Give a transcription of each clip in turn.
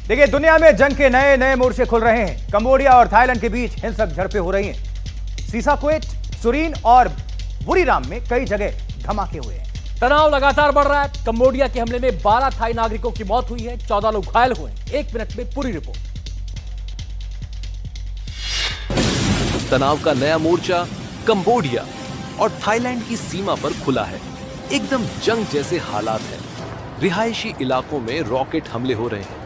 देखिए, दुनिया में जंग के नए नए मोर्चे खुल रहे हैं। कंबोडिया और थाईलैंड के बीच हिंसक झड़पें हो रही हैं। सीसाकुएट, सुरीन और बुरीराम में कई जगह धमाके हुए हैं। तनाव लगातार बढ़ रहा है। कंबोडिया के हमले में 12 थाई नागरिकों की मौत हुई है, 14 लोग घायल हुए। 1 मिनट में पूरी रिपोर्ट। तनाव का नया मोर्चा कंबोडिया और थाईलैंड की सीमा पर खुला है। एकदम जंग जैसे हालात हैं। रिहायशी इलाकों में रॉकेट हमले हो रहे हैं।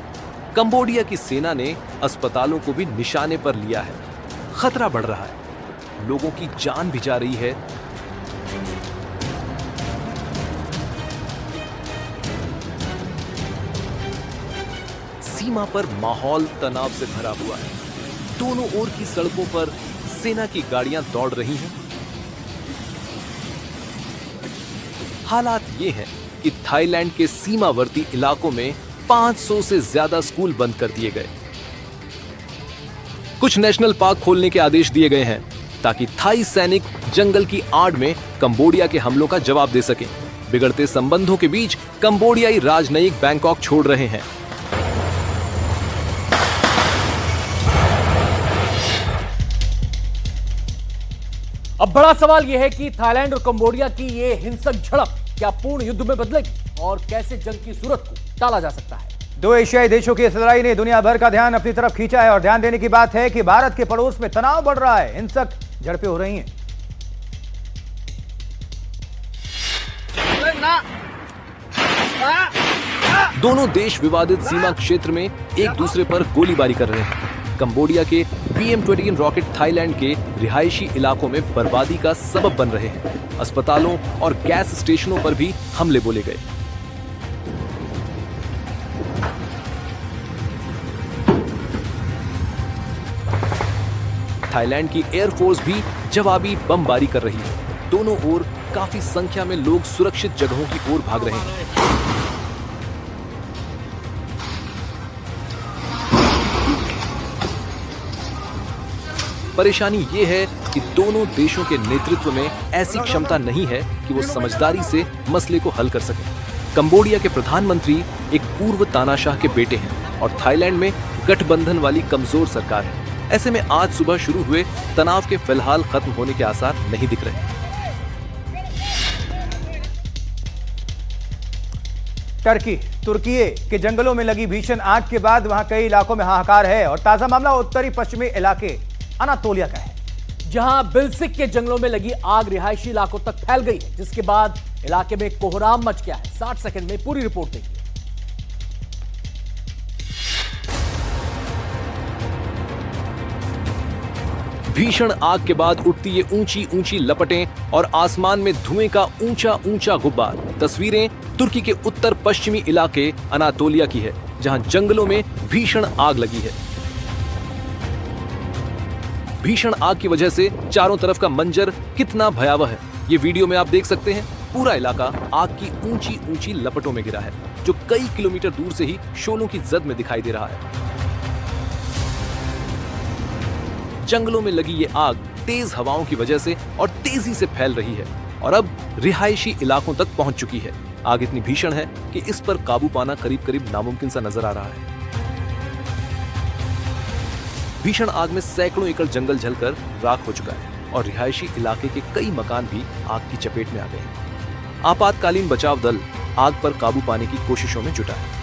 कंबोडिया की सेना ने अस्पतालों को भी निशाने पर लिया है। खतरा बढ़ रहा है, लोगों की जान भी जा रही है। सीमा पर माहौल तनाव से भरा हुआ है। दोनों ओर की सड़कों पर सेना की गाड़ियां दौड़ रही हैं। हालात ये हैं कि थाईलैंड के सीमावर्ती इलाकों में 500 से ज्यादा स्कूल बंद कर दिए गए। कुछ नेशनल पार्क खोलने के आदेश दिए गए हैं ताकि थाई सैनिक जंगल की आड़ में कंबोडिया के हमलों का जवाब दे सकें। बिगड़ते संबंधों के बीच कंबोडियाई राजनयिक बैंकॉक छोड़ रहे हैं। अब बड़ा सवाल यह है कि थाईलैंड और कंबोडिया की ये हिंसक झड़प क्या पूर्ण युद्ध में बदलेगी और कैसे जंग की सूरत को टाला जा सकता है। दो एशियाई देशों की इस लड़ाई ने दुनिया भर का ध्यान अपनी तरफ खींचा है और ध्यान देने की बात है कि भारत के पड़ोस में तनाव बढ़ रहा है। हिंसक झड़पें हो रही हैं। दोनों देश विवादित सीमा क्षेत्र में एक दूसरे पर गोलीबारी कर रहे हैं। कंबोडिया के BM-21 रॉकेट थाईलैंड के रिहायशी इलाकों में बर्बादी का सबब बन रहे हैं। अस्पतालों और गैस स्टेशनों पर भी हमले बोले गए। थाईलैंड की एयरफोर्स भी जवाबी बमबारी कर रही है। दोनों ओर काफी संख्या में लोग सुरक्षित जगहों की ओर भाग रहे हैं। परेशानी ये है कि दोनों देशों के नेतृत्व में ऐसी क्षमता नहीं है कि वो समझदारी से मसले को हल कर सकें। कंबोडिया के प्रधानमंत्री एक पूर्व तानाशाह के बेटे हैं और थाईलैंड में गठबंधन वाली कमजोर सरकार है। ऐसे में आज सुबह शुरू हुए तनाव के फिलहाल खत्म होने के आसार नहीं दिख रहे। तुर्की के जंगलों में लगी भीषण आग के बाद वहां कई इलाकों में हाहाकार है और ताजा मामला उत्तरी पश्चिमी इलाके अनातोलिया का है, जहां बिल्सिक के जंगलों में लगी आग रिहायशी इलाकों तक फैल गई है, जिसके बाद इलाके में कोहराम मच गया है। 60 सेकंड में पूरी रिपोर्ट देखिए। भीषण आग के बाद उठती ये ऊंची ऊंची लपटें और आसमान में धुएं का ऊंचा ऊंचा गुब्बार। तस्वीरें तुर्की के उत्तर पश्चिमी इलाके अनातोलिया की है, जहां जंगलों में भीषण आग लगी है। भीषण आग की वजह से चारों तरफ का मंजर कितना भयावह है, ये वीडियो में आप देख सकते हैं। पूरा इलाका आग की ऊंची ऊंची लपटों में घिरा है, जो कई किलोमीटर दूर से ही शोलों की जद में दिखाई दे रहा है। जंगलों में लगी ये आग तेज हवाओं की वजह से और तेजी से फैल रही है और अब रिहायशी इलाकों तक पहुंच चुकी है। आग इतनी भीषण है कि इस पर काबू पाना करीब करीब नामुमकिन सा नजर आ रहा है। भीषण आग में सैकड़ों एकड़ जंगल जलकर राख हो चुका है और रिहायशी इलाके के कई मकान भी आग की चपेट में आ गए हैं। आपातकालीन बचाव दल आग पर काबू पाने की कोशिशों में जुटा है।